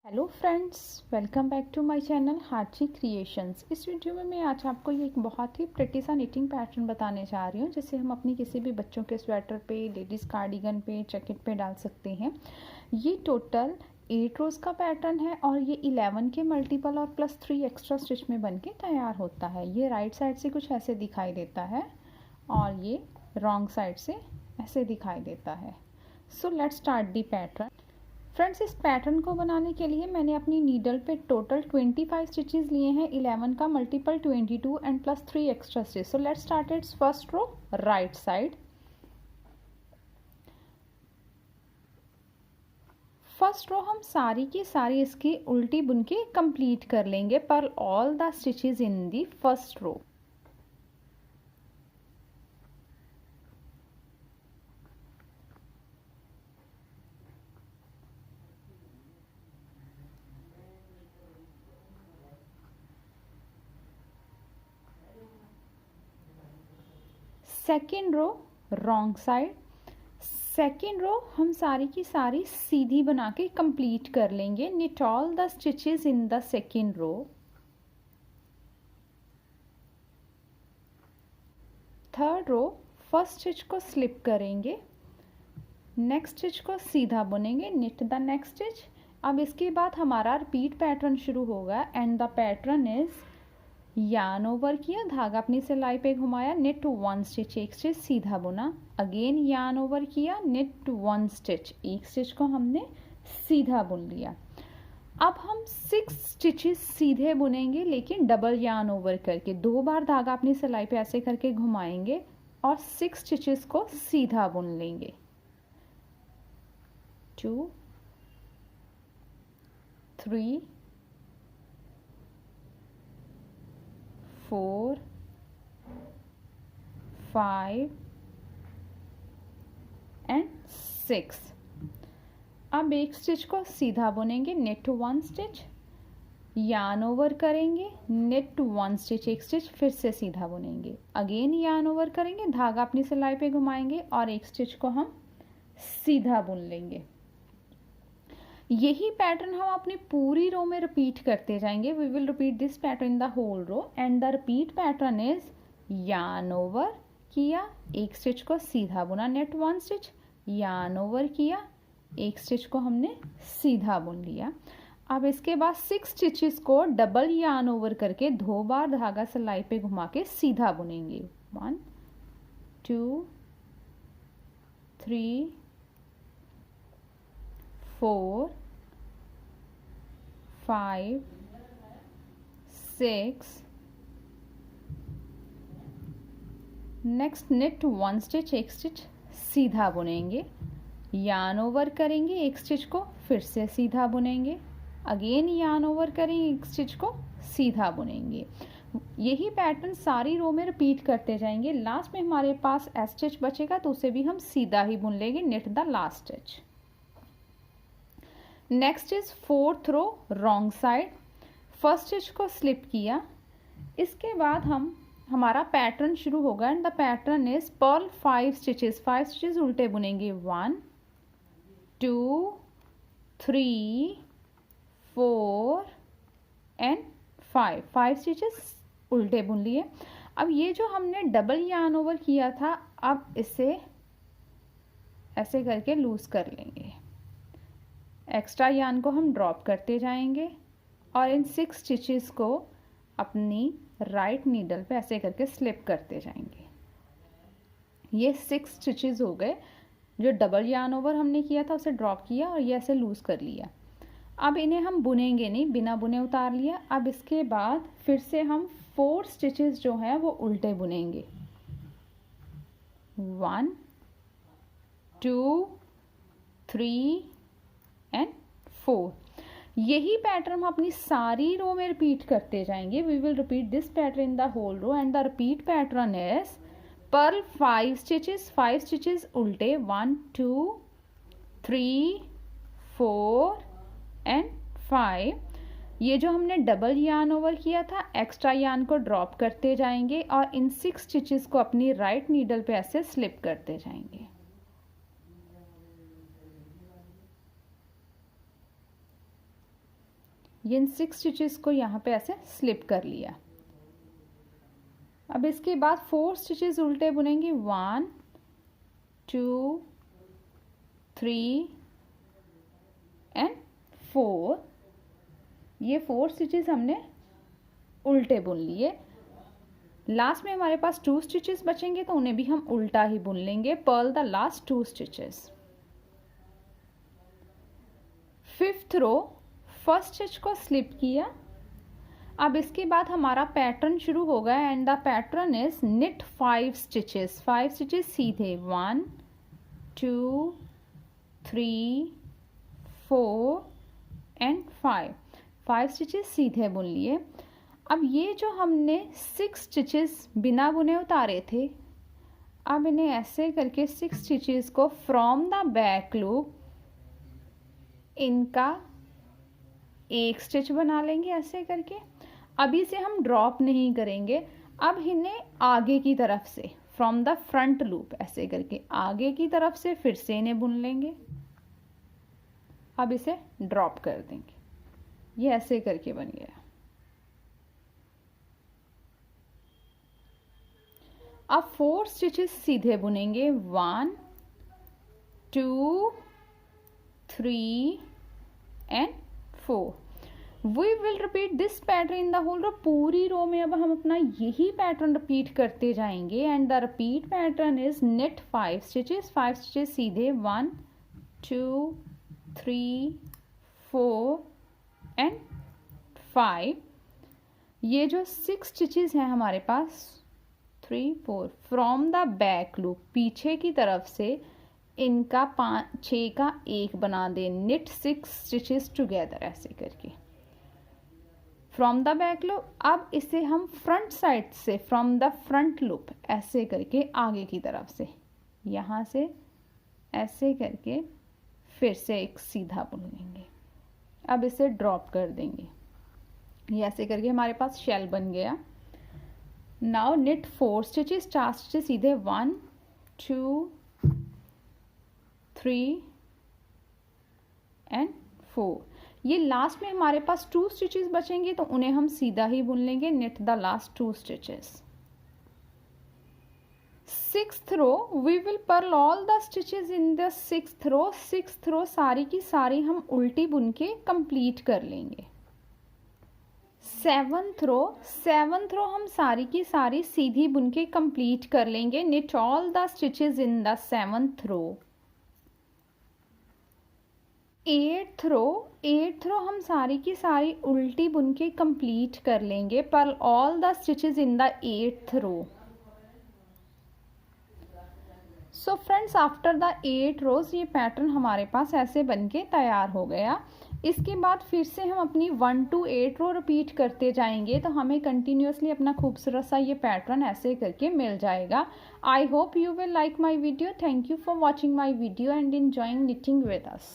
Hello friends, welcome back to my channel Harchi creations. इस video में मैं आज आपको ये एक बहुत ही प्रिटी सा निटिंग पैटर्न बताने जा रही हूँ, जिसे हम अपनी किसी भी बच्चों के स्वेटर पे, लेडीज़ कार्डिगन पे, जैकेट पे डाल सकते हैं। ये टोटल 8 रोज़ का पैटर्न है और ये 11 के मल्टीपल और प्लस 3 एक्स्ट्रा स्टिच में बन के तैयार होता है। ये राइट साइड से कुछ ऐसे दिखाई देता है और ये रॉन्ग साइड से ऐसे दिखाई देता है। सो let's start the pattern. Friends, इस पैटर्न को बनाने के लिए मैंने अपनी नीडल पे टोटल 25 स्टिचेस लिए हैं, 11 का multiple 22 and plus 3 extra stitch. So let's start its first row right side. First row हम सारी की सारी इसकी उल्टी बुन के कंप्लीट कर लेंगे पर all the stitches in the first row. Second row wrong side. Second row हम सारी की सारी सीधी बना के कंप्लीट कर लेंगे। Knit all the stitches in the second row. Third row first stitch को स्लिप करेंगे, नेक्स्ट स्टिच को सीधा बुनेंगे, निट द नेक्स्ट स्टिच। अब इसके बाद हमारा रिपीट पैटर्न शुरू होगा and the pattern is yarn over किया, धागा अपनी सिलाई पे घुमाया, निट वन स्टिच, एक स्टिच सीधा बुना, अगेन यार्न ओवर किया, निट वन स्टिच, एक स्टिच को हमने सीधा बुन लिया। अब हम 6 स्टिचेस सीधे बुनेंगे लेकिन डबल यार्न ओवर करके। 2 बार धागा अपनी सिलाई पे ऐसे करके घुमाएंगे और 6 स्टिचेस को सीधा बुन लेंगे। 2 3 4 5 एंड 6। अब एक स्टिच को सीधा बुनेंगे, net one stitch, yarn over करेंगे, नेट वन स्टिच, एक स्टिच फिर से सीधा बुनेंगे, अगेन यार्न ओवर करेंगे, धागा अपनी सिलाई पे घुमाएंगे और एक स्टिच को हम सीधा बुन लेंगे। यही पैटर्न हम अपनी पूरी रो में रिपीट करते जाएंगे। We will repeat this pattern in the whole row and the repeat pattern is yarn over किया, एक स्टिच को सीधा बुना, knit one stitch, yarn over किया, एक स्टिच को हमने सीधा बुन लिया। अब इसके बाद 6 स्टिचेस को डबल यार्न ओवर करके 2 बार धागा सिलाई पे घुमा के सीधा बुनेंगे। 1 2 3 4 5 6। नेक्स्ट निट वन स्टिच, एक स्टिच सीधा बुनेंगे, यार्न ओवर करेंगे, एक स्टिच को फिर से सीधा बुनेंगे, अगेन यार्न ओवर करेंगे, एक स्टिच को सीधा बुनेंगे। यही पैटर्न सारी रो में रिपीट करते जाएंगे। लास्ट में हमारे पास एस स्टिच बचेगा तो उसे भी हम सीधा ही बुन लेंगे, knit the last stitch. Next is fourth row wrong side. First stitch को स्लिप किया, इसके बाद हमारा पैटर्न शुरू होगा and the pattern is purl 5 stitches. 5 stitches उल्टे बुनेंगे, 1 2 3 4 एंड 5। 5 स्टिचेस उल्टे बुन लिए। अब ये जो हमने डबल यार्न ओवर किया था, अब इसे ऐसे करके लूज कर लेंगे, एक्स्ट्रा यार्न को हम ड्रॉप करते जाएंगे और इन 6 स्टिचेस को अपनी राइट नीडल पे ऐसे करके स्लिप करते जाएंगे। ये 6 स्टिचेस हो गए। जो डबल यार्न ओवर हमने किया था उसे ड्रॉप किया और ये ऐसे लूज कर लिया। अब इन्हें हम बुनेंगे नहीं, बिना बुने उतार लिया। अब इसके बाद फिर से हम 4 स्टिचेस जो हैं वो उल्टे बुनेंगे, 1 2 3 एंड 4। यही पैटर्न हम अपनी सारी रो में रिपीट करते जाएंगे। We will repeat this pattern in the whole row and the repeat pattern is purl 5 stitches, 5 stitches उल्टे, 1 2 3 4 एंड 5। ये जो हमने डबल यार्न ओवर किया था, एक्स्ट्रा यार्न को ड्रॉप करते जाएंगे और इन 6 स्टिचेस को अपनी राइट नीडल पे ऐसे स्लिप करते जाएंगे। ये इन 6 स्टिचेस को यहाँ पे ऐसे स्लिप कर लिया। अब इसके बाद 4 स्टिचेस उल्टे बुनेंगे, 1 2 3 एंड 4। ये 4 स्टिचेस हमने उल्टे बुन लिए। लास्ट में हमारे पास 2 स्टिचेस बचेंगे तो उन्हें भी हम उल्टा ही बुन लेंगे। Purl the last 2 stitches. 5th row first stitch को स्लिप किया। अब इसके बाद हमारा पैटर्न शुरू होगा and the pattern is knit 5 stitches. 5 stitches सीधे, 1 2 3 4 एंड 5 स्टिचेस सीधे बुन लिए। अब ये जो हमने 6 स्टिचेस बिना बुने उतारे थे, अब इन्हें ऐसे करके 6 स्टिचेस को फ्रॉम द बैक लूप इनका एक स्टिच बना लेंगे ऐसे करके। अभी से हम ड्रॉप नहीं करेंगे, अब इन्हें आगे की तरफ से फ्रॉम द फ्रंट लूप ऐसे करके आगे की तरफ से फिर से इन्हें बुन लेंगे। अब इसे ड्रॉप कर देंगे। ये ऐसे करके बन गया। अब 4 स्टिचेस सीधे बुनेंगे, 1 2 3 and 4। We will repeat this pattern in the whole row. पूरी रो में अब हम अपना यही पैटर्न रिपीट करते जाएंगे and the repeat pattern is net 5 stitches. 5 stitches सीधे, 1 2 3 4 एंड 5। ये जो 6 स्टिचेस हैं हमारे पास 3 4 फ्रॉम द बैक लूप पीछे की तरफ से इनका 6 का एक बना दे। निट 6 स्टिचेस टुगेदर ऐसे करके फ्रॉम द बैक लूप। अब इसे हम फ्रंट साइड से फ्रॉम द फ्रंट लूप ऐसे करके आगे की तरफ से यहाँ से ऐसे करके फिर से एक सीधा बुन लेंगे। अब इसे ड्रॉप कर देंगे। ये ऐसे करके हमारे पास शेल बन गया। Now knit 4 stitches. 4 स्टिचेस सीधे, 1 2 3 एंड 4। ये लास्ट में हमारे पास 2 स्टिचेस बचेंगे तो उन्हें हम सीधा ही बुन लेंगे। Knit the last 2 stitches. 6th row we will purl all the stitches in the 6th row. 6th row सारी की सारी हम उल्टी बुन के कंप्लीट कर लेंगे। 7th रो हम सारी की सारी सीधी बुन के कंप्लीट कर लेंगे। Knit all the stitches in the 7th row. 8th row हम सारी की सारी उल्टी बुन के कंप्लीट कर लेंगे। Purl all the stitches in the 8th row. So friends, after the 8 rows ये पैटर्न हमारे पास ऐसे बन के तैयार हो गया। इसके बाद फिर से हम अपनी 1 to 8 रो रिपीट करते जाएंगे तो हमें कंटिन्यूसली अपना खूबसूरत सा ये पैटर्न ऐसे करके मिल जाएगा। I hope you will like my video. Thank you for watching my video and enjoying knitting with us.